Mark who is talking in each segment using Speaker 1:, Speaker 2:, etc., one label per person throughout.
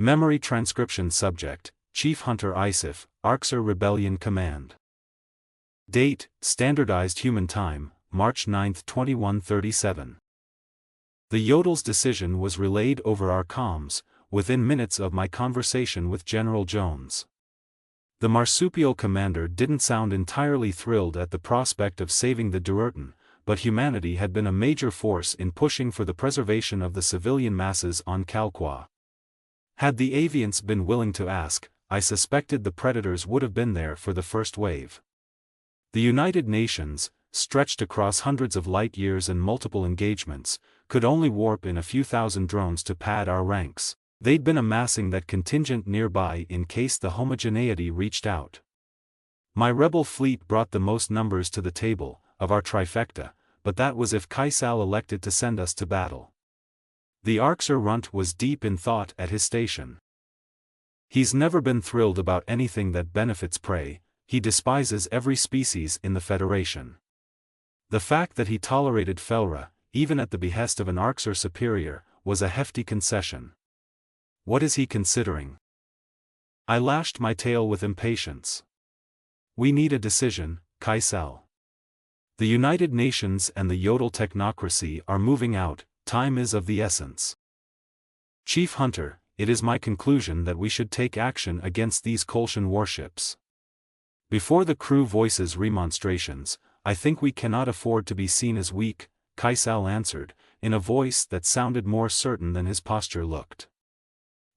Speaker 1: Memory transcription subject, Chief Hunter ISIF, Arxer Rebellion Command. Date, Standardized Human Time, March 9, 2137. The Yodel's decision was relayed over our comms, within minutes of my conversation with General Jones. The marsupial commander didn't sound entirely thrilled at the prospect of saving the Duerten, but humanity had been a major force in pushing for the preservation of the civilian masses on Calqua. Had the Avians been willing to ask, I suspected the Predators would have been there for the first wave. The United Nations, stretched across hundreds of light years and multiple engagements, could only warp in a few thousand drones to pad our ranks. They'd been amassing that contingent nearby in case the homogeneity reached out. My rebel fleet brought the most numbers to the table, of our trifecta, but that was if Kaisal elected to send us to battle. The Arxer runt was deep in thought at his station. He's never been thrilled about anything that benefits prey, he despises every species in the Federation. The fact that he tolerated Felra, even at the behest of an Arxer superior, was a hefty concession. What is he considering? I lashed my tail with impatience. We need a decision, Kaisal. The United Nations and the Yodel technocracy are moving out, time is of the essence. Chief Hunter, it is my conclusion that we should take action against these Kolshan warships. Before the crew voices remonstrations, I think we cannot afford to be seen as weak, Kaisal answered, in a voice that sounded more certain than his posture looked.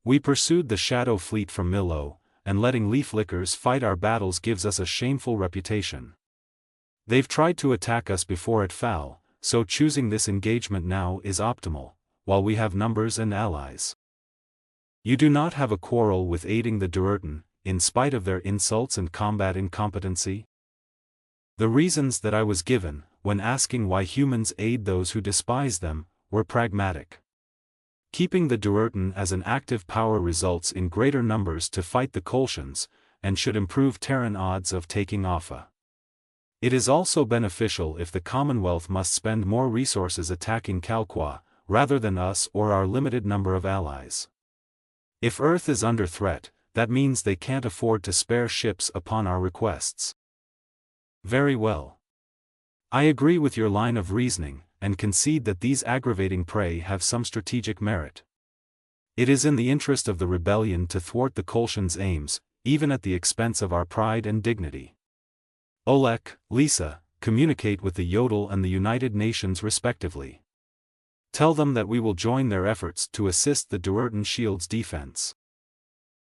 Speaker 1: We pursued the Shadow Fleet from Milo, and letting leaf lickers fight our battles gives us a shameful reputation. They've tried to attack us before at Fal, so choosing this engagement now is optimal, while we have numbers and allies. You do not have a quarrel with aiding the Duerten, in spite of their insults and combat incompetency? The reasons that I was given, when asking why humans aid those who despise them, were pragmatic. Keeping the Duerten as an active power results in greater numbers to fight the Kolshans, and should improve Terran odds of taking Offa. It is also beneficial if the Commonwealth must spend more resources attacking Calqua, rather than us or our limited number of allies. If Earth is under threat, that means they can't afford to spare ships upon our requests. Very well. I agree with your line of reasoning, and concede that these aggravating prey have some strategic merit. It is in the interest of the rebellion to thwart the Kolshan's aims, even at the expense of our pride and dignity. Olek, Lisa, communicate with the Yodel and the United Nations respectively. Tell them that we will join their efforts to assist the Duerten Shield's defense.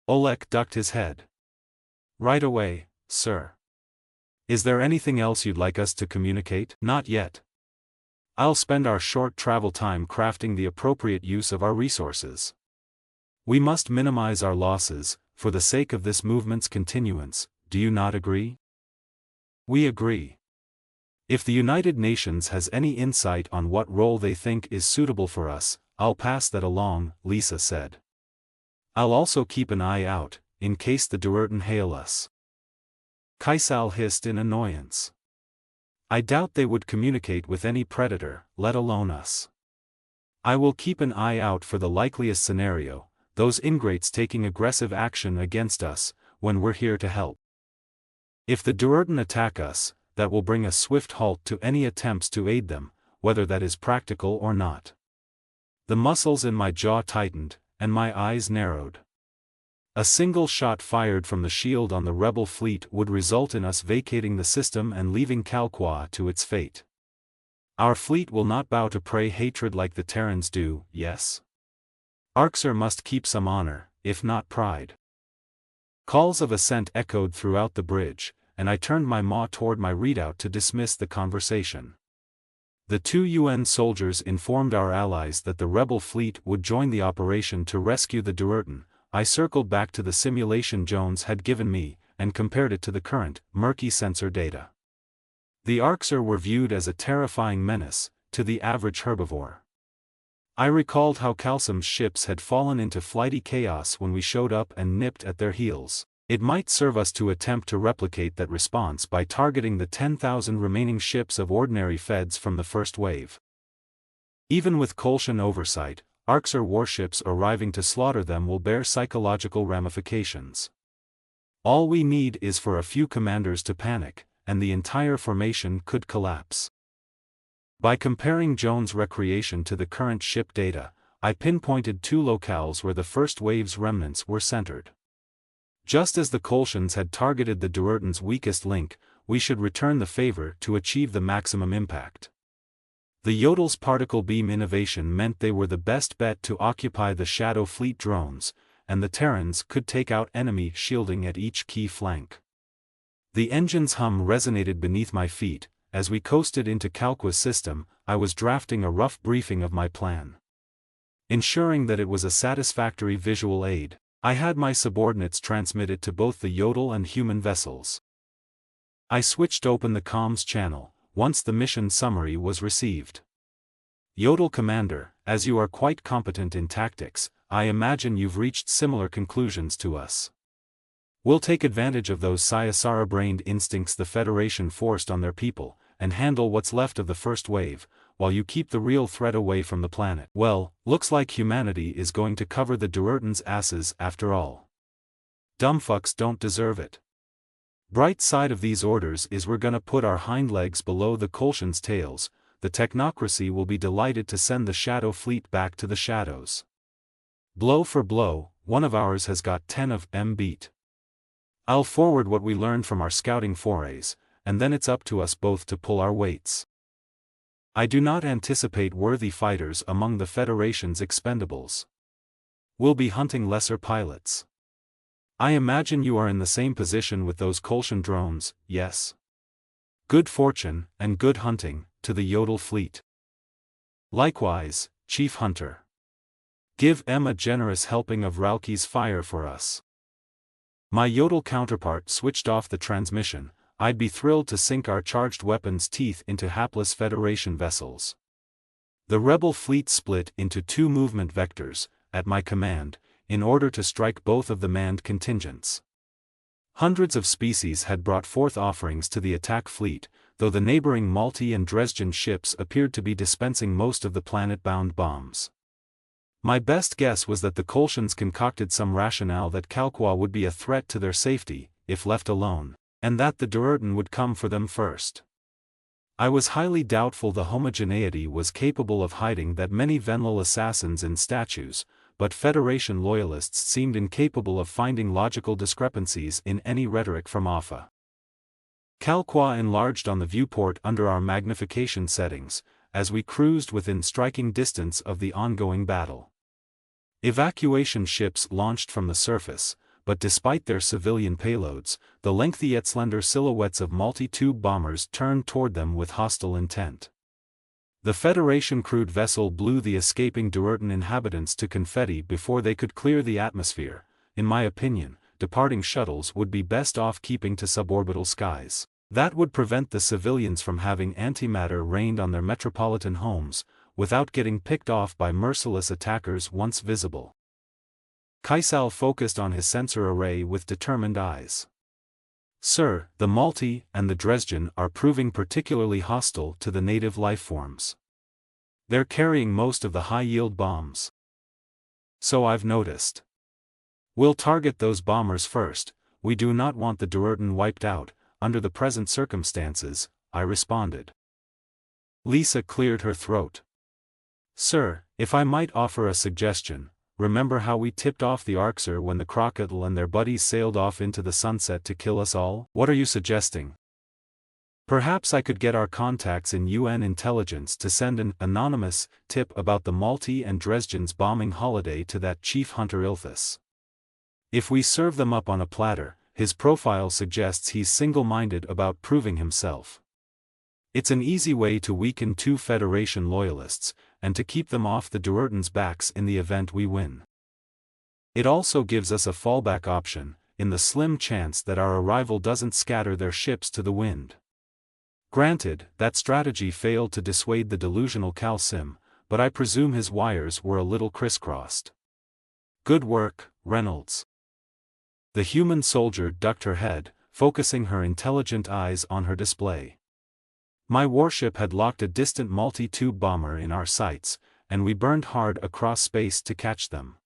Speaker 1: Olek ducked his head. Right away, sir. Is there anything else you'd like us to communicate? Not yet. I'll spend our short travel time crafting the appropriate use of our resources. We must minimize our losses, for the sake of this movement's continuance, do you not agree? We agree. If the United Nations has any insight on what role they think is suitable for us, I'll pass that along, Lisa said. I'll also keep an eye out, in case the Duerten hail us. Kaisal hissed in annoyance. I doubt they would communicate with any predator, let alone us. I will keep an eye out for the likeliest scenario, those ingrates taking aggressive action against us, when we're here to help. If the Duerten attack us, that will bring a swift halt to any attempts to aid them, whether that is practical or not. The muscles in my jaw tightened, and my eyes narrowed. A single shot fired from the shield on the rebel fleet would result in us vacating the system and leaving Calqua to its fate. Our fleet will not bow to prey hatred like the Terrans do, yes? Arxer must keep some honor, if not pride. Calls of assent echoed throughout the bridge, and I turned my maw toward my readout to dismiss the conversation. The 2 UN soldiers informed our allies that the rebel fleet would join the operation to rescue the Duerten. I circled back to the simulation Jones had given me, and compared it to the current, murky sensor data. The Arxer were viewed as a terrifying menace, to the average herbivore. I recalled how Kalsum's ships had fallen into flighty chaos when we showed up and nipped at their heels. It might serve us to attempt to replicate that response by targeting the 10,000 remaining ships of ordinary feds from the first wave. Even with Kolshan oversight, Arxer warships arriving to slaughter them will bear psychological ramifications. All we need is for a few commanders to panic, and the entire formation could collapse. By comparing Jones' recreation to the current ship data, I pinpointed 2 locales where the first wave's remnants were centered. Just as the Kolshians had targeted the Duerden's weakest link, we should return the favor to achieve the maximum impact. The Yodel's particle beam innovation meant they were the best bet to occupy the Shadow Fleet drones, and the Terrans could take out enemy shielding at each key flank. The engine's hum resonated beneath my feet. As we coasted into Kalqua's system, I was drafting a rough briefing of my plan. Ensuring that it was a satisfactory visual aid, I had my subordinates transmit it to both the Yodel and human vessels. I switched open the comms channel, once the mission summary was received. Yodel Commander, as you are quite competent in tactics, I imagine you've reached similar conclusions to us. We'll take advantage of those Sciasara-brained instincts the Federation forced on their people, and handle what's left of the first wave, while you keep the real threat away from the planet. Well, looks like humanity is going to cover the Duerden's asses after all. Dumbfucks don't deserve it. Bright side of these orders is we're gonna put our hind legs below the Kolshians' tails. The technocracy will be delighted to send the Shadow Fleet back to the shadows. Blow for blow, one of ours has got 10 of them beat. I'll forward what we learned from our scouting forays, and then it's up to us both to pull our weights. I do not anticipate worthy fighters among the Federation's expendables. We'll be hunting lesser pilots. I imagine you are in the same position with those Kolshian drones, yes? Good fortune, and good hunting, to the Yodel fleet. Likewise, Chief Hunter. Give a generous helping of Ralki's fire for us. My Yodel counterpart switched off the transmission. I'd be thrilled to sink our charged weapons' teeth into hapless Federation vessels. The rebel fleet split into 2 movement vectors, at my command, in order to strike both of the manned contingents. Hundreds of species had brought forth offerings to the attack fleet, though the neighboring Malti and Dresden ships appeared to be dispensing most of the planet-bound bombs. My best guess was that the Kolshians concocted some rationale that Kalqua would be a threat to their safety, if left alone, and that the Duerden would come for them first. I was highly doubtful the homogeneity was capable of hiding that many Venlil assassins in statues, but Federation loyalists seemed incapable of finding logical discrepancies in any rhetoric from Alpha. Kalqua enlarged on the viewport under our magnification settings, as we cruised within striking distance of the ongoing battle. Evacuation ships launched from the surface, but despite their civilian payloads, the lengthy yet slender silhouettes of multi-tube bombers turned toward them with hostile intent. The Federation crewed vessel blew the escaping Duerden inhabitants to confetti before they could clear the atmosphere. In my opinion, departing shuttles would be best off keeping to suborbital skies. That would prevent the civilians from having antimatter rained on their metropolitan homes, without getting picked off by merciless attackers once visible. Kaisal focused on his sensor array with determined eyes. Sir, the Malti and the Dresden are proving particularly hostile to the native lifeforms. They're carrying most of the high-yield bombs. So I've noticed. We'll target those bombers first. We do not want the Duerden wiped out, under the present circumstances, I responded. Lisa cleared her throat. Sir, if I might offer a suggestion, remember how we tipped off the Arxer when the Crocodile and their buddies sailed off into the sunset to kill us all? What are you suggesting? Perhaps I could get our contacts in UN intelligence to send an anonymous tip about the Malti and Dresden's bombing holiday to that Chief Hunter Ilthus. If we serve them up on a platter, his profile suggests he's single-minded about proving himself. It's an easy way to weaken 2 Federation loyalists, and to keep them off the Duerden's backs in the event we win. It also gives us a fallback option, in the slim chance that our arrival doesn't scatter their ships to the wind. Granted, that strategy failed to dissuade the delusional Calsim, but I presume his wires were a little crisscrossed. Good work, Reynolds. The human soldier ducked her head, focusing her intelligent eyes on her display. My warship had locked a distant multi-tube bomber in our sights, and we burned hard across space to catch them.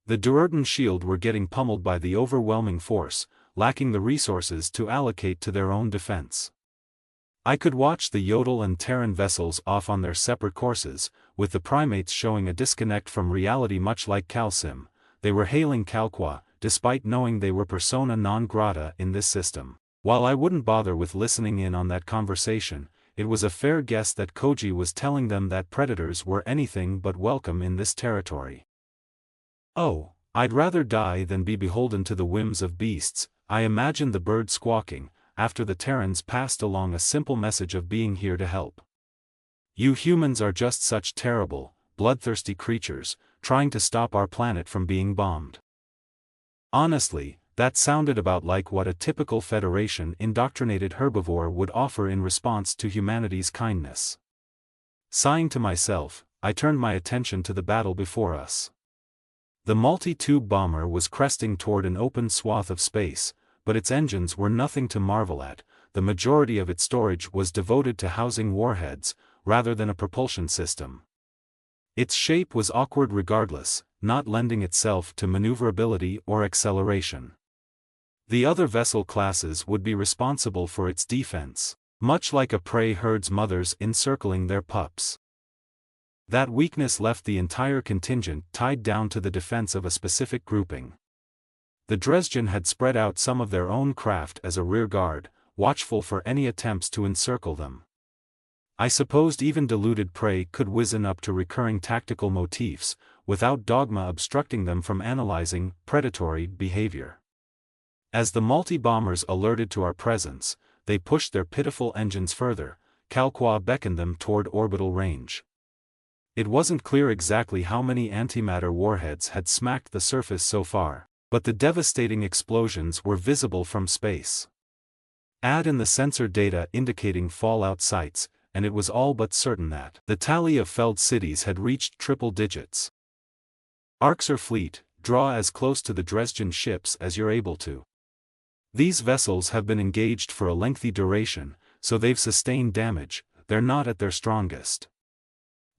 Speaker 1: The Durerton shield were getting pummeled by the overwhelming force, lacking the resources to allocate to their own defense. I could watch the Yodel and Terran vessels off on their separate courses, with the primates showing a disconnect from reality much like Calsim. They were hailing Calqua, despite knowing they were persona non grata in this system. While I wouldn't bother with listening in on that conversation, it was a fair guess that Koji was telling them that predators were anything but welcome in this territory. Oh, I'd rather die than be beholden to the whims of beasts, I imagined the bird squawking, after the Terrans passed along a simple message of being here to help. You humans are just such terrible, bloodthirsty creatures, trying to stop our planet from being bombed. Honestly, that sounded about like what a typical Federation indoctrinated herbivore would offer in response to humanity's kindness. Sighing to myself, I turned my attention to the battle before us. The multi-tube bomber was cresting toward an open swath of space, but its engines were nothing to marvel at. The majority of its storage was devoted to housing warheads, rather than a propulsion system. Its shape was awkward regardless, not lending itself to maneuverability or acceleration. The other vessel classes would be responsible for its defense, much like a prey herd's mothers encircling their pups. That weakness left the entire contingent tied down to the defense of a specific grouping. The Dresden had spread out some of their own craft as a rear guard, watchful for any attempts to encircle them. I supposed even deluded prey could wizen up to recurring tactical motifs, without dogma obstructing them from analyzing predatory behavior. As the multi-bombers alerted to our presence, they pushed their pitiful engines further. Calqua beckoned them toward orbital range. It wasn't clear exactly how many antimatter warheads had smacked the surface so far, but the devastating explosions were visible from space. Add in the sensor data indicating fallout sites, and it was all but certain that the tally of felled cities had reached triple digits. Arxer fleet, draw as close to the Dresden ships as you're able to. These vessels have been engaged for a lengthy duration, so they've sustained damage. They're not at their strongest.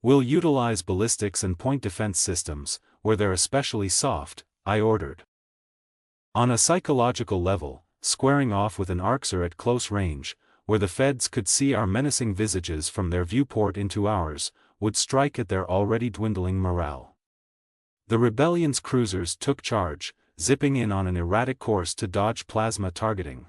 Speaker 1: We'll utilize ballistics and point defense systems, where they're especially soft, I ordered. On a psychological level, squaring off with an Arxer at close range, where the Feds could see our menacing visages from their viewport into ours, would strike at their already dwindling morale. The rebellion's cruisers took charge, zipping in on an erratic course to dodge plasma targeting.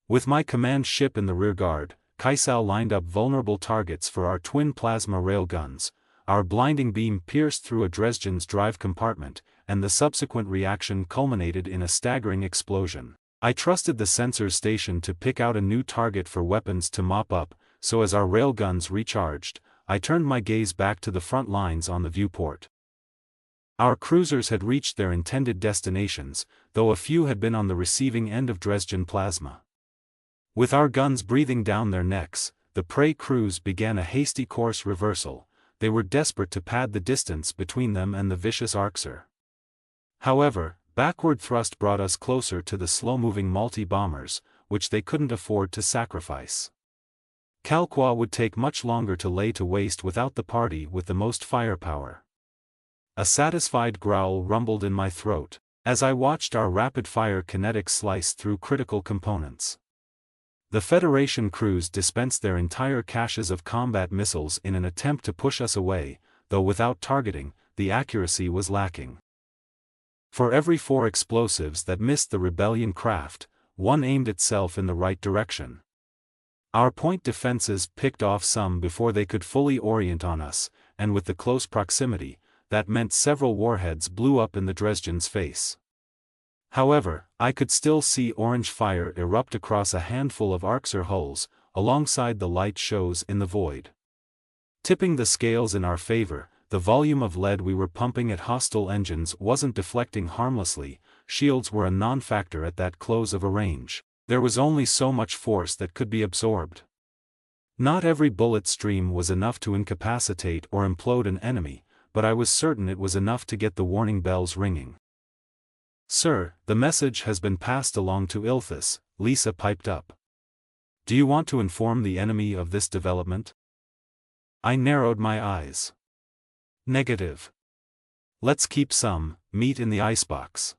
Speaker 1: With my command ship in the rearguard, Kaisal lined up vulnerable targets for our twin plasma railguns. Our blinding beam pierced through a Dresden's drive compartment, and the subsequent reaction culminated in a staggering explosion. I trusted the sensors station to pick out a new target for weapons to mop up, so as our railguns recharged, I turned my gaze back to the front lines on the viewport. Our cruisers had reached their intended destinations, though a few had been on the receiving end of Dresden plasma. With our guns breathing down their necks, the prey crews began a hasty course reversal. They were desperate to pad the distance between them and the vicious Arxer. However, backward thrust brought us closer to the slow-moving multi-bombers, which they couldn't afford to sacrifice. Calqua would take much longer to lay to waste without the party with the most firepower. A satisfied growl rumbled in my throat, as I watched our rapid-fire kinetics slice through critical components. The Federation crews dispensed their entire caches of combat missiles in an attempt to push us away, though without targeting, the accuracy was lacking. For every 4 explosives that missed the rebellion craft, one aimed itself in the right direction. Our point defenses picked off some before they could fully orient on us, and with the close proximity, that meant several warheads blew up in the Dresden's face. However, I could still see orange fire erupt across a handful of Arxer hulls, alongside the light shows in the void. Tipping the scales in our favor, the volume of lead we were pumping at hostile engines wasn't deflecting harmlessly. Shields were a non-factor at that close of a range. There was only so much force that could be absorbed. Not every bullet stream was enough to incapacitate or implode an enemy, but I was certain it was enough to get the warning bells ringing. "Sir, the message has been passed along to Ilthus," Lisa piped up. "Do you want to inform the enemy of this development?" I narrowed my eyes. Negative. Let's keep some meat in the icebox.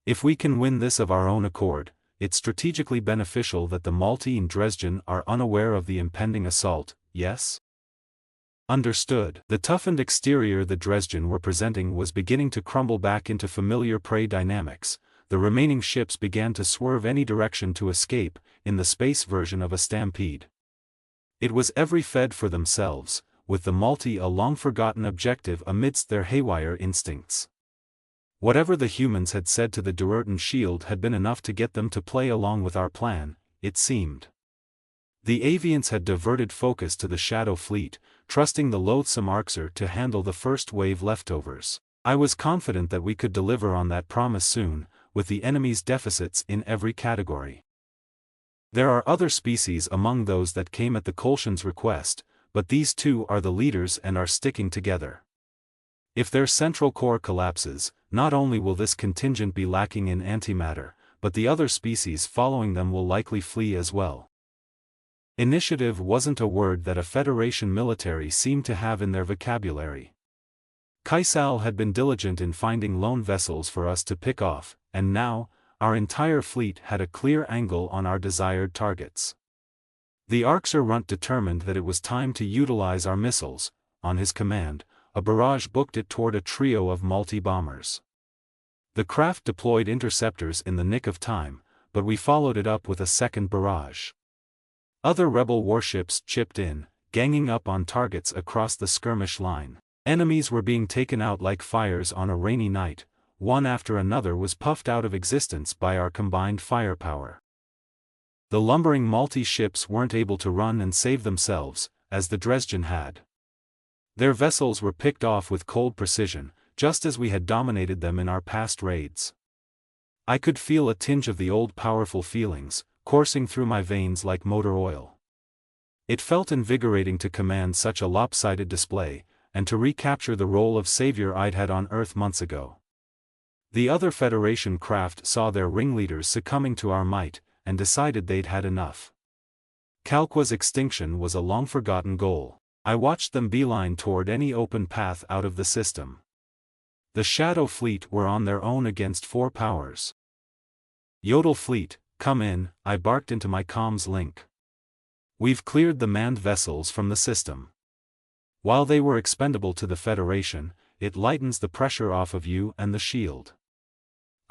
Speaker 1: If we can win this of our own accord, it's strategically beneficial that the Malti and Dresden are unaware of the impending assault, yes? Understood. The toughened exterior the Dresden were presenting was beginning to crumble back into familiar prey dynamics. The remaining ships began to swerve any direction to escape, in the space version of a stampede. It was every fed for themselves, with the Malti a long-forgotten objective amidst their haywire instincts. Whatever the humans had said to the Durerton shield had been enough to get them to play along with our plan, it seemed. The Avians had diverted focus to the Shadow Fleet, trusting the loathsome Arxer to handle the first wave leftovers. I was confident that we could deliver on that promise soon, with the enemy's deficits in every category. There are other species among those that came at the Kolshians' request, but these two are the leaders and are sticking together. If their central core collapses, not only will this contingent be lacking in antimatter, but the other species following them will likely flee as well. Initiative wasn't a word that a Federation military seemed to have in their vocabulary. Kaisal had been diligent in finding lone vessels for us to pick off, and now, our entire fleet had a clear angle on our desired targets. The Arxer runt determined that it was time to utilize our missiles. On his command, a barrage booked it toward a trio of multi-bombers. The craft deployed interceptors in the nick of time, but we followed it up with a second barrage. Other rebel warships chipped in, ganging up on targets across the skirmish line. Enemies were being taken out like fires on a rainy night. One after another was puffed out of existence by our combined firepower. The lumbering Malti ships weren't able to run and save themselves, as the Dresden had. Their vessels were picked off with cold precision, just as we had dominated them in our past raids. I could feel a tinge of the old powerful feelings, coursing through my veins like motor oil. It felt invigorating to command such a lopsided display, and to recapture the role of savior I'd had on Earth months ago. The other Federation craft saw their ringleaders succumbing to our might, and decided they'd had enough. Kalqua's extinction was a long-forgotten goal. I watched them beeline toward any open path out of the system. The Shadow Fleet were on their own against four powers. Yodel Fleet, come in, I barked into my comms link. We've cleared the manned vessels from the system. While they were expendable to the Federation, it lightens the pressure off of you and the shield.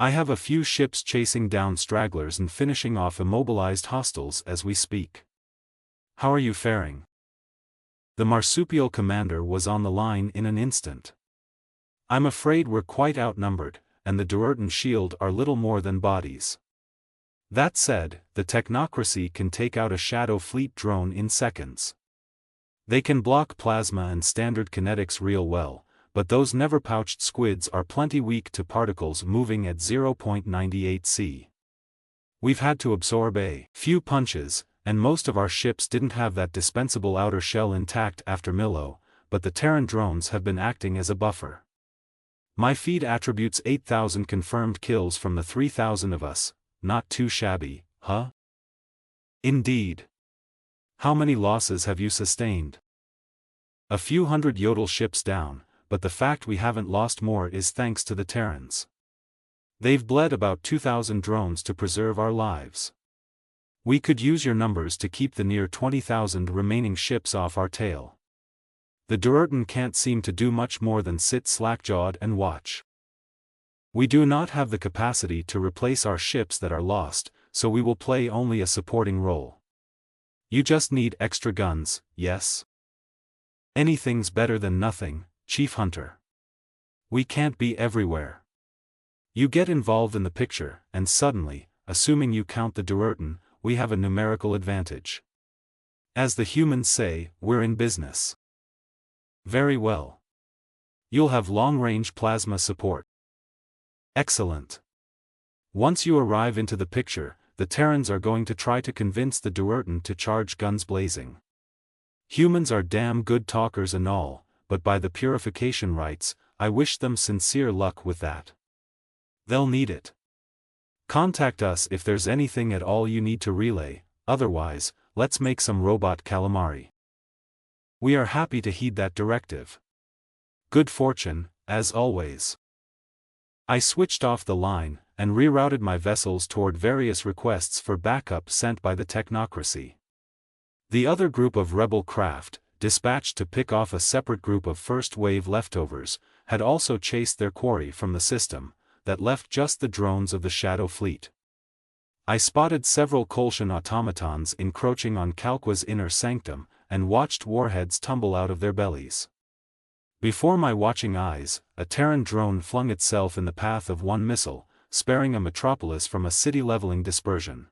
Speaker 1: I have a few ships chasing down stragglers and finishing off immobilized hostiles as we speak. How are you faring? The marsupial commander was on the line in an instant. I'm afraid we're quite outnumbered, and the Durerton shield are little more than bodies. That said, the technocracy can take out a Shadow Fleet drone in seconds. They can block plasma and standard kinetics real well, but those never-pouched squids are plenty weak to particles moving at 0.98 C. We've had to absorb a few punches, and most of our ships didn't have that dispensable outer shell intact after Milo, but the Terran drones have been acting as a buffer. My feed attributes 8,000 confirmed kills from the 3,000 of us, not too shabby, huh? Indeed. How many losses have you sustained? A few hundred Yodel ships down, but the fact we haven't lost more is thanks to the Terrans. They've bled about 2,000 drones to preserve our lives. We could use your numbers to keep the near 20,000 remaining ships off our tail. The Durerton can't seem to do much more than sit slack-jawed and watch. We do not have the capacity to replace our ships that are lost, so we will play only a supporting role. You just need extra guns, yes? Anything's better than nothing, Chief Hunter. We can't be everywhere. You get involved in the picture, and suddenly, assuming you count the Durerton, we have a numerical advantage. As the humans say, we're in business. Very well. You'll have long-range plasma support. Excellent. Once you arrive into the picture, the Terrans are going to try to convince the Durerton to charge guns blazing. Humans are damn good talkers and all, but by the purification rites, I wish them sincere luck with that. They'll need it. Contact us if there's anything at all you need to relay, otherwise, let's make some robot calamari. We are happy to heed that directive. Good fortune, as always. I switched off the line, and rerouted my vessels toward various requests for backup sent by the technocracy. The other group of rebel craft, dispatched to pick off a separate group of first-wave leftovers, had also chased their quarry from the system, that left just the drones of the Shadow Fleet. I spotted several Kolshan automatons encroaching on Kalkwa's inner sanctum, and watched warheads tumble out of their bellies. Before my watching eyes, a Terran drone flung itself in the path of one missile, sparing a metropolis from a city-leveling dispersion.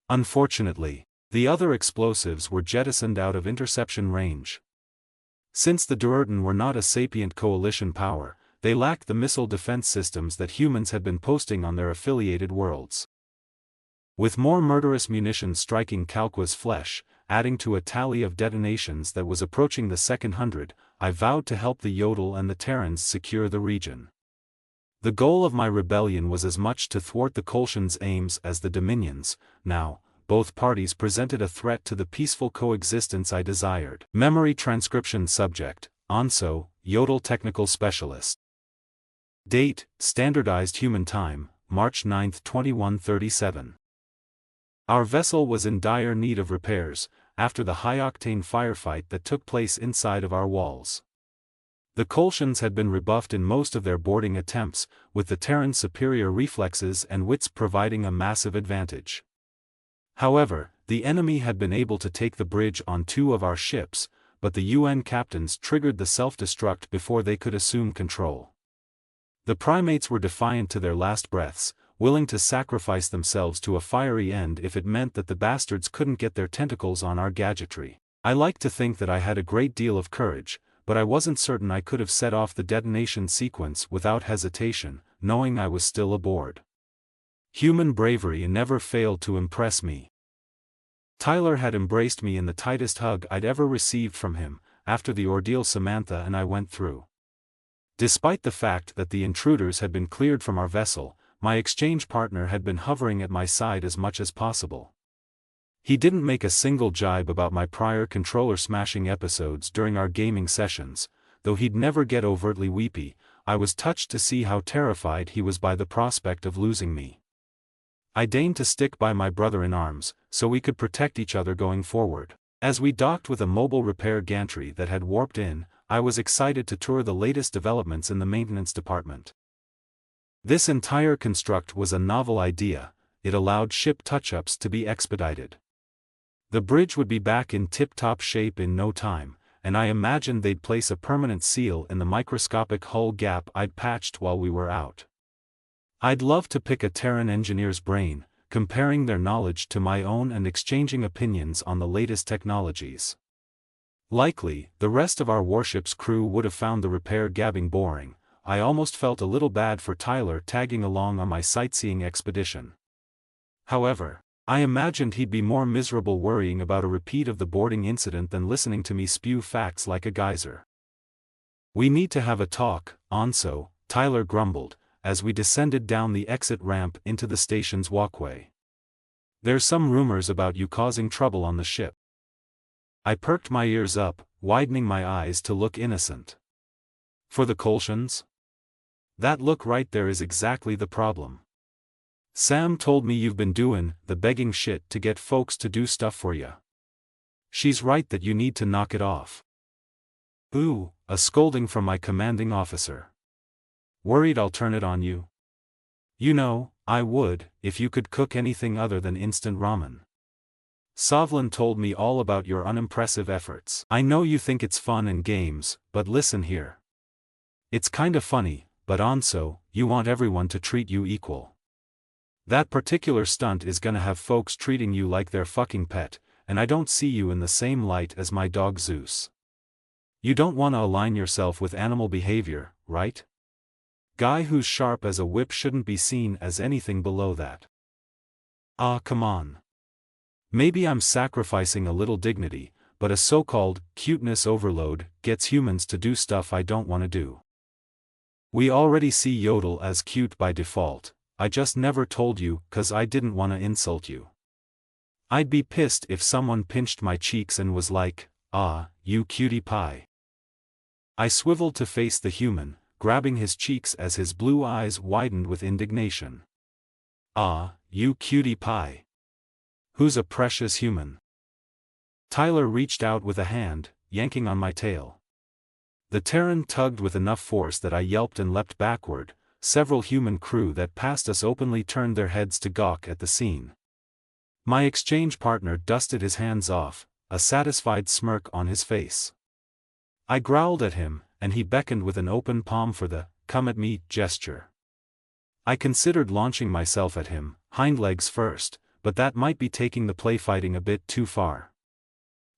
Speaker 1: Unfortunately, the other explosives were jettisoned out of interception range. Since the Durertan were not a sapient coalition power, they lacked the missile defense systems that humans had been posting on their affiliated worlds. With more murderous munitions striking Kalkwa's flesh, adding to a tally of detonations that was approaching the second 100, I vowed to help the Yodel and the Terrans secure the region. The goal of my rebellion was as much to thwart the Kolshan's aims as the Dominion's. Now, both parties presented a threat to the peaceful coexistence I desired. Memory transcription subject, Onso, Yodel technical specialist. Date, standardized human time, March 9, 2137. Our vessel was in dire need of repairs, after the high-octane firefight that took place inside of our walls. The Kolshans had been rebuffed in most of their boarding attempts, with the Terran's superior reflexes and wits providing a massive advantage. However, the enemy had been able to take the bridge on 2 of our ships, but the UN captains triggered the self-destruct before they could assume control. The primates were defiant to their last breaths, willing to sacrifice themselves to a fiery end if it meant that the bastards couldn't get their tentacles on our gadgetry. I like to think that I had a great deal of courage, but I wasn't certain I could have set off the detonation sequence without hesitation, knowing I was still aboard. Human bravery never failed to impress me. Tyler had embraced me in the tightest hug I'd ever received from him, after the ordeal Samantha and I went through. Despite the fact that the intruders had been cleared from our vessel, my exchange partner had been hovering at my side as much as possible. He didn't make a single jibe about my prior controller-smashing episodes during our gaming sessions, though he'd never get overtly weepy. I was touched to see how terrified he was by the prospect of losing me. I deigned to stick by my brother in arms, so we could protect each other going forward. As we docked with a mobile repair gantry that had warped in, I was excited to tour the latest developments in the maintenance department. This entire construct was a novel idea. It allowed ship touch-ups to be expedited. The bridge would be back in tip-top shape in no time, and I imagined they'd place a permanent seal in the microscopic hull gap I'd patched while we were out. I'd love to pick a Terran engineer's brain, comparing their knowledge to my own and exchanging opinions on the latest technologies. Likely, the rest of our warship's crew would have found the repair gabbing boring. I almost felt a little bad for Tyler tagging along on my sightseeing expedition. However, I imagined he'd be more miserable worrying about a repeat of the boarding incident than listening to me spew facts like a geyser. "We need to have a talk, Onso," Tyler grumbled, as we descended down the exit ramp into the station's walkway. "There's some rumors about you causing trouble on the ship." I perked my ears up, widening my eyes to look innocent. "For the Kolshans? That look right there is exactly the problem. Sam told me you've been doing the begging shit to get folks to do stuff for you. She's right that you need to knock it off." Ooh, a scolding from my commanding officer. "Worried I'll turn it on you? You know, I would, if you could cook anything other than instant ramen. Sovlin told me all about your unimpressive efforts. I know you think it's fun and games, but listen here. It's kinda funny, but Onso, you want everyone to treat you equal. That particular stunt is gonna have folks treating you like their fucking pet, and I don't see you in the same light as my dog Zeus. You don't wanna align yourself with animal behavior, right? Guy who's sharp as a whip shouldn't be seen as anything below that." Ah, come on. Maybe I'm sacrificing a little dignity, but a so-called cuteness overload gets humans to do stuff I don't want to do. We already see Yodel as cute by default. I just never told you 'cause I didn't want to insult you. I'd be pissed if someone pinched my cheeks and was like, "Ah, you cutie pie." I swiveled to face the human, grabbing his cheeks as his blue eyes widened with indignation. "Ah, you cutie pie. Who's a precious human?" Tyler reached out with a hand, yanking on my tail. The Terran tugged with enough force that I yelped and leapt backward. Several human crew that passed us openly turned their heads to gawk at the scene. My exchange partner dusted his hands off, a satisfied smirk on his face. I growled at him, and he beckoned with an open palm for the "come at me" gesture. I considered launching myself at him, hind legs first, but that might be taking the play fighting a bit too far.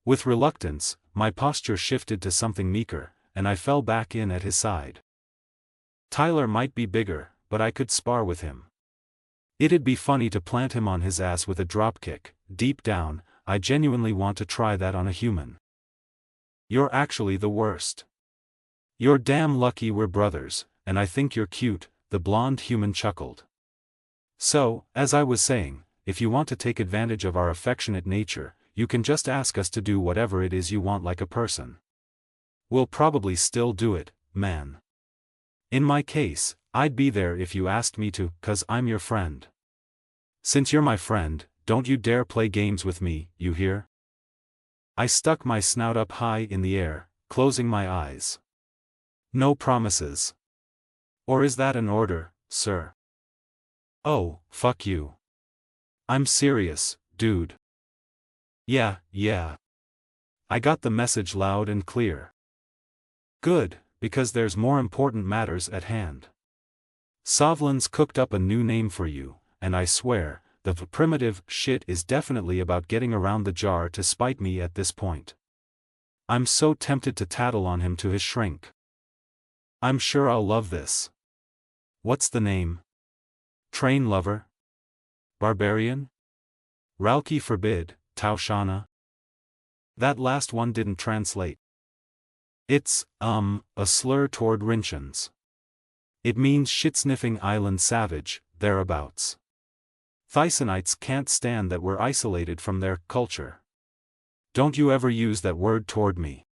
Speaker 1: With reluctance, my posture shifted to something meeker, and I fell back in at his side. Tyler might be bigger, but I could spar with him. It'd be funny to plant him on his ass with a dropkick. Deep down, I genuinely want to try that on a human. "You're actually the worst. You're damn lucky we're brothers, and I think you're cute," the blonde human chuckled. "So, as I was saying, if you want to take advantage of our affectionate nature, you can just ask us to do whatever it is you want like a person. We'll probably still do it, man. In my case, I'd be there if you asked me to, 'cause I'm your friend. Since you're my friend, don't you dare play games with me, you hear?" I stuck my snout up high in the air, closing my eyes. "No promises. Or is that an order, sir?" "Oh, fuck you. I'm serious, dude." Yeah. I got the message loud and clear. "Good, because there's more important matters at hand. Sovlin's cooked up a new name for you, and I swear, the primitive shit is definitely about getting around the jar to spite me at this point. I'm so tempted to tattle on him to his shrink. I'm sure I'll love this. What's the name? Train lover? Barbarian? Ralki forbid, Taushana?" That last one didn't translate. It's, a slur toward Rinchans. It means shit-sniffing island savage, thereabouts. Thysonites can't stand that we're isolated from their culture. Don't you ever use that word toward me.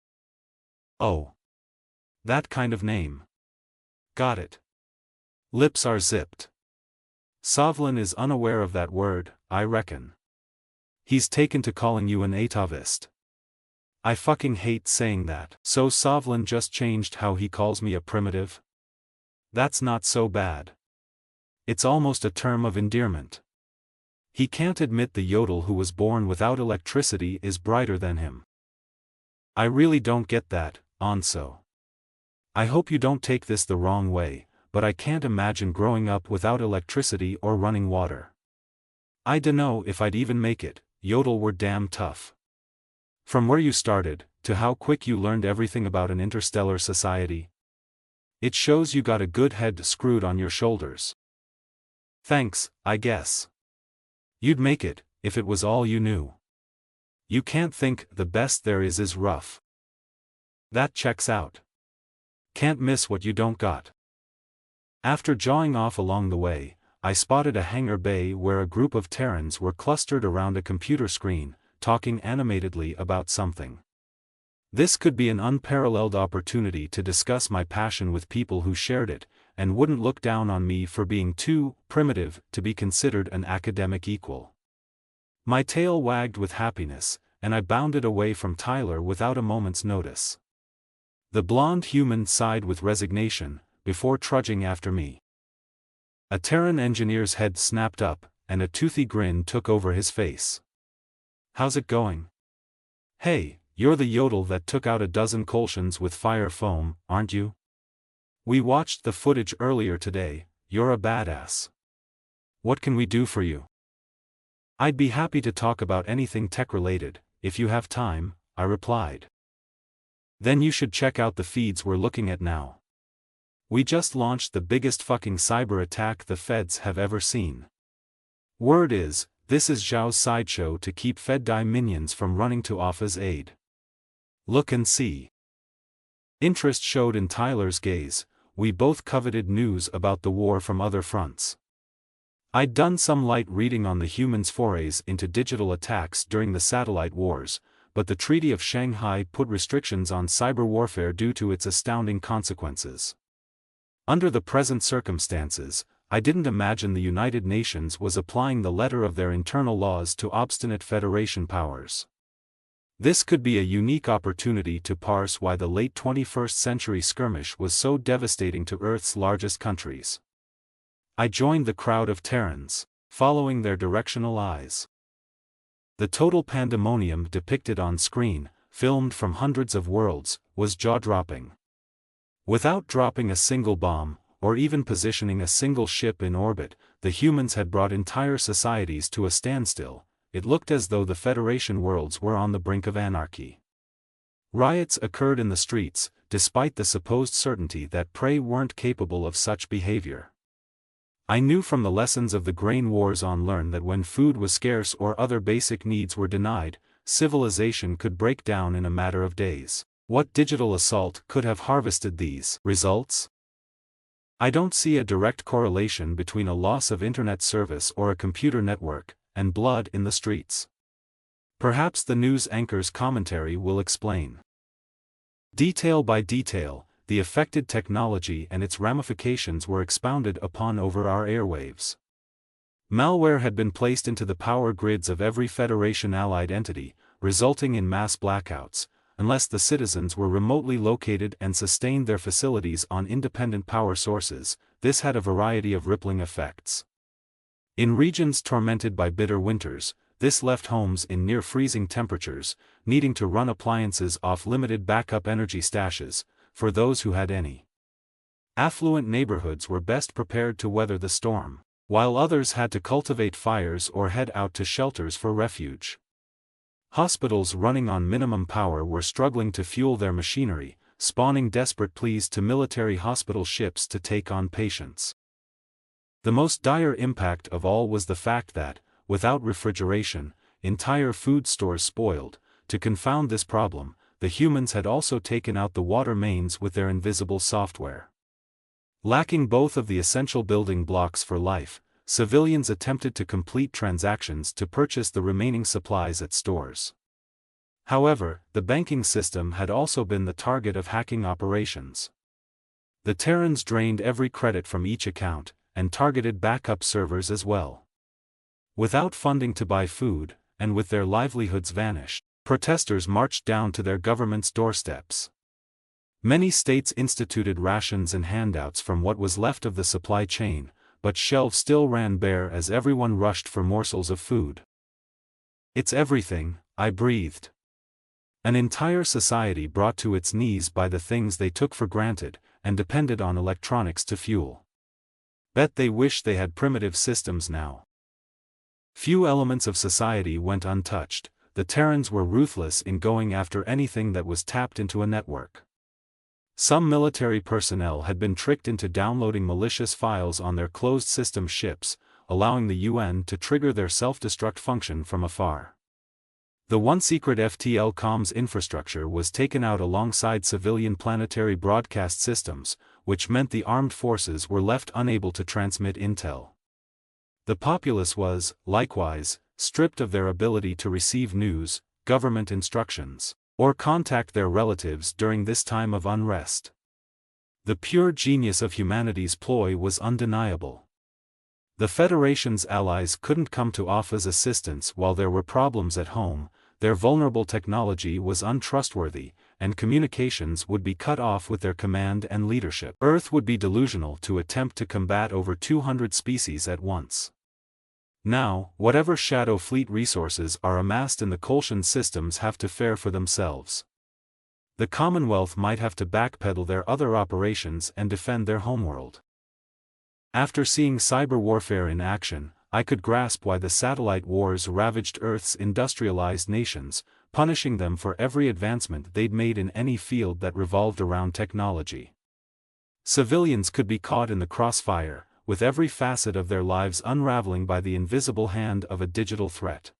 Speaker 1: Oh. That kind of name. Got it. Lips are zipped. Sovlin is unaware of that word, I reckon. He's taken to calling you an atavist. I fucking hate saying that. So Sovlin just changed how he calls me a primitive? That's not so bad. It's almost a term of endearment. He can't admit the yodel who was born without electricity is brighter than him. I really don't get that, Anso. I hope you don't take this the wrong way, but I can't imagine growing up without electricity or running water. I dunno if I'd even make it. Yodel were damn tough. From where you started, to how quick you learned everything about an interstellar society. It shows you got a good head screwed on your shoulders. Thanks, I guess. You'd make it, if it was all you knew. You can't think the best there is rough. That checks out. Can't miss what you don't got. After jawing off along the way, I spotted a hangar bay where a group of Terrans were clustered around a computer screen, talking animatedly about something. This could be an unparalleled opportunity to discuss my passion with people who shared it, and wouldn't look down on me for being too primitive to be considered an academic equal. My tail wagged with happiness, and I bounded away from Tyler without a moment's notice. The blonde human sighed with resignation, before trudging after me. A Terran engineer's head snapped up, and a toothy grin took over his face. "How's it going?" "Hey, you're the yodel that took out a dozen Kolshians with fire foam, aren't you? We watched the footage earlier today. You're a badass. What can we do for you?" "I'd be happy to talk about anything tech-related, if you have time," I replied. "Then you should check out the feeds we're looking at now. We just launched the biggest fucking cyber attack the feds have ever seen. Word is, this is Zhao's sideshow to keep Fed-Dai minions from running to Alpha's aid. Look and see." Interest showed in Tyler's gaze. We both coveted news about the war from other fronts. I'd done some light reading on the humans' forays into digital attacks during the satellite wars, but the Treaty of Shanghai put restrictions on cyber warfare due to its astounding consequences. Under the present circumstances, I didn't imagine the United Nations was applying the letter of their internal laws to obstinate Federation powers. This could be a unique opportunity to parse why the late 21st century skirmish was so devastating to Earth's largest countries. I joined the crowd of Terrans, following their directional eyes. The total pandemonium depicted on screen, filmed from hundreds of worlds, was jaw-dropping. Without dropping a single bomb, or even positioning a single ship in orbit, the humans had brought entire societies to a standstill. It looked as though the Federation worlds were on the brink of anarchy. Riots occurred in the streets, despite the supposed certainty that prey weren't capable of such behavior. I knew from the lessons of the grain wars on Learn that when food was scarce or other basic needs were denied, civilization could break down in a matter of days. What digital assault could have harvested these results? I don't see a direct correlation between a loss of internet service or a computer network, and blood in the streets. Perhaps the news anchor's commentary will explain. Detail by detail, the affected technology and its ramifications were expounded upon over our airwaves. Malware had been placed into the power grids of every Federation-allied entity, resulting in mass blackouts, unless the citizens were remotely located and sustained their facilities on independent power sources. This had a variety of rippling effects. In regions tormented by bitter winters, this left homes in near-freezing temperatures, needing to run appliances off limited backup energy stashes, for those who had any. Affluent neighborhoods were best prepared to weather the storm, while others had to cultivate fires or head out to shelters for refuge. Hospitals running on minimum power were struggling to fuel their machinery, spawning desperate pleas to military hospital ships to take on patients. The most dire impact of all was the fact that, without refrigeration, entire food stores spoiled. To confound this problem, the humans had also taken out the water mains with their invisible software. Lacking both of the essential building blocks for life, civilians attempted to complete transactions to purchase the remaining supplies at stores. However, the banking system had also been the target of hacking operations. The Terrans drained every credit from each account, and targeted backup servers as well. Without funding to buy food, and with their livelihoods vanished, protesters marched down to their government's doorsteps. Many states instituted rations and handouts from what was left of the supply chain, but shelves still ran bare as everyone rushed for morsels of food. "It's everything," I breathed. An entire society brought to its knees by the things they took for granted, and depended on electronics to fuel. Bet they wish they had primitive systems now. Few elements of society went untouched. The Terrans were ruthless in going after anything that was tapped into a network. Some military personnel had been tricked into downloading malicious files on their closed-system ships, allowing the UN to trigger their self-destruct function from afar. The one secret FTL comms infrastructure was taken out alongside civilian planetary broadcast systems, which meant the armed forces were left unable to transmit intel. The populace was, likewise, stripped of their ability to receive news, government instructions, or contact their relatives during this time of unrest. The pure genius of humanity's ploy was undeniable. The Federation's allies couldn't come to OFFA's assistance while there were problems at home. Their vulnerable technology was untrustworthy, and communications would be cut off with their command and leadership. Earth would be delusional to attempt to combat over 200 species at once. Now, whatever Shadow Fleet resources are amassed in the Kolshan systems have to fare for themselves. The Commonwealth might have to backpedal their other operations and defend their homeworld. After seeing cyber warfare in action, I could grasp why the satellite wars ravaged Earth's industrialized nations, punishing them for every advancement they'd made in any field that revolved around technology. Civilians could be caught in the crossfire, with every facet of their lives unraveling by the invisible hand of a digital threat.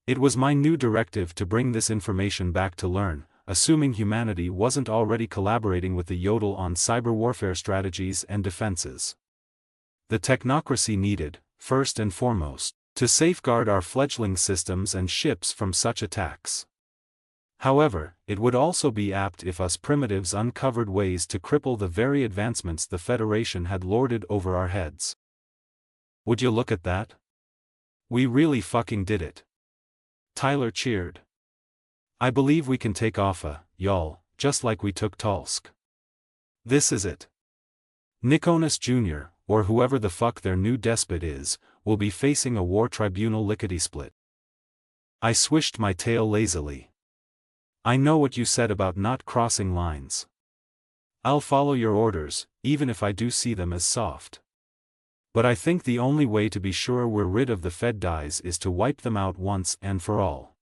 Speaker 1: It was my new directive to bring this information back to Learn, assuming humanity wasn't already collaborating with the Yodel on cyber warfare strategies and defenses. The technocracy needed, first and foremost, to safeguard our fledgling systems and ships from such attacks. However, it would also be apt if us primitives uncovered ways to cripple the very advancements the Federation had lorded over our heads. Would you look at that? We really fucking did it. Tyler cheered. I believe we can take Alpha, y'all, just like we took Tulsk. This is it. Nikonus Jr., or whoever the fuck their new despot is, will be facing a war tribunal lickety-split. I swished my tail lazily. I know what you said about not crossing lines. I'll follow your orders, even if I do see them as soft. But I think the only way to be sure we're rid of the Fed dies is to wipe them out once and for all.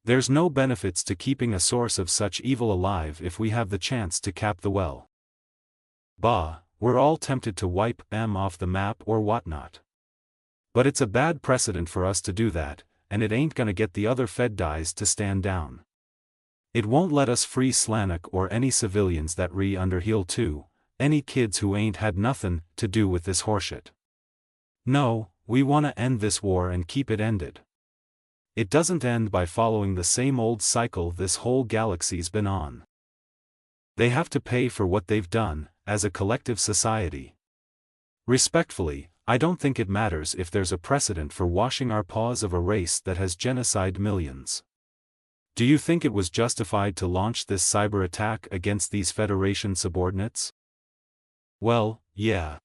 Speaker 1: There's no benefits to keeping a source of such evil alive if we have the chance to cap the well. Bah, we're all tempted to wipe them off the map or whatnot. But it's a bad precedent for us to do that, and it ain't gonna get the other Fed dies to stand down. It won't let us free Slanik or any civilians that re-underheal too, any kids who ain't had nothing to do with this horseshit. No, we wanna end this war and keep it ended. It doesn't end by following the same old cycle this whole galaxy's been on. They have to pay for what they've done, as a collective society. Respectfully, I don't think it matters if there's a precedent for washing our paws of a race that has genocided millions. Do you think it was justified to launch this cyber attack against these Federation subordinates? Well, yeah.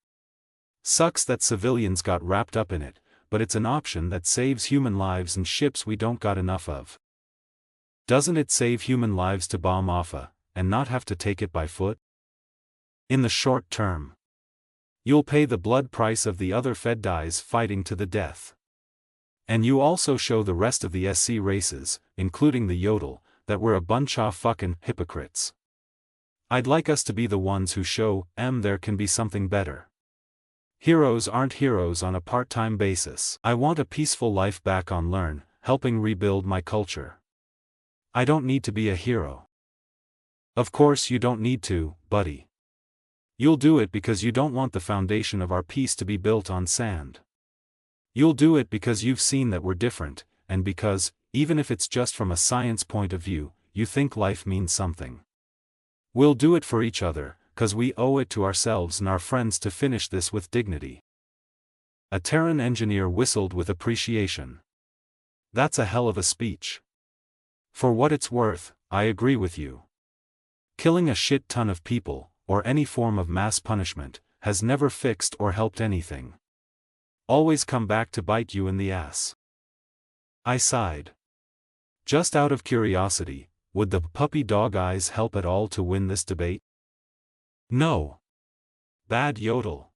Speaker 1: Sucks that civilians got wrapped up in it, but it's an option that saves human lives and ships we don't got enough of. Doesn't it save human lives to bomb Alpha, and not have to take it by foot? In the short term. You'll pay the blood price of the other Fed dies fighting to the death. And you also show the rest of the SC races, including the Yodel, that we're a bunch of fucking hypocrites. I'd like us to be the ones who show there can be something better. Heroes aren't heroes on a part-time basis. I want a peaceful life back on Learn, helping rebuild my culture. I don't need to be a hero. Of course you don't need to, buddy. You'll do it because you don't want the foundation of our peace to be built on sand. You'll do it because you've seen that we're different, and because, even if it's just from a science point of view, you think life means something. We'll do it for each other, 'cause we owe it to ourselves and our friends to finish this with dignity. A Terran engineer whistled with appreciation. That's a hell of a speech. For what it's worth, I agree with you. Killing a shit ton of people, or any form of mass punishment, has never fixed or helped anything. Always come back to bite you in the ass. I sighed. Just out of curiosity, would the puppy dog eyes help at all to win this debate? No. Bad Yodel.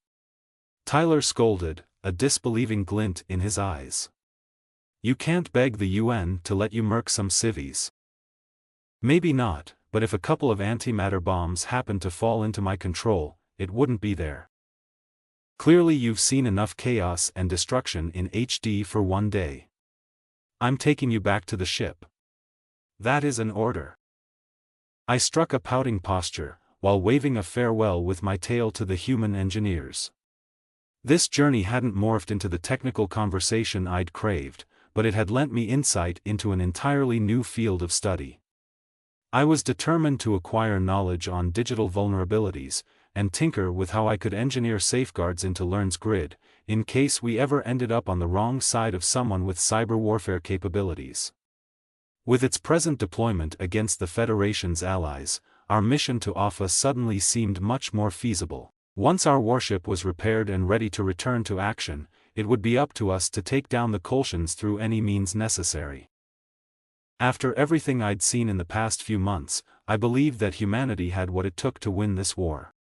Speaker 1: Tyler scolded, a disbelieving glint in his eyes. You can't beg the UN to let you murk some civvies. Maybe not, but if a couple of antimatter bombs happened to fall into my control, it wouldn't be there. Clearly you've seen enough chaos and destruction in HD for one day. I'm taking you back to the ship. That is an order. I struck a pouting posture, while waving a farewell with my tail to the human engineers. This journey hadn't morphed into the technical conversation I'd craved, but it had lent me insight into an entirely new field of study. I was determined to acquire knowledge on digital vulnerabilities, and tinker with how I could engineer safeguards into Learn's grid, in case we ever ended up on the wrong side of someone with cyber warfare capabilities. With its present deployment against the Federation's allies, our mission to Alpha suddenly seemed much more feasible. Once our warship was repaired and ready to return to action, it would be up to us to take down the Kolshians through any means necessary. After everything I'd seen in the past few months, I believed that humanity had what it took to win this war.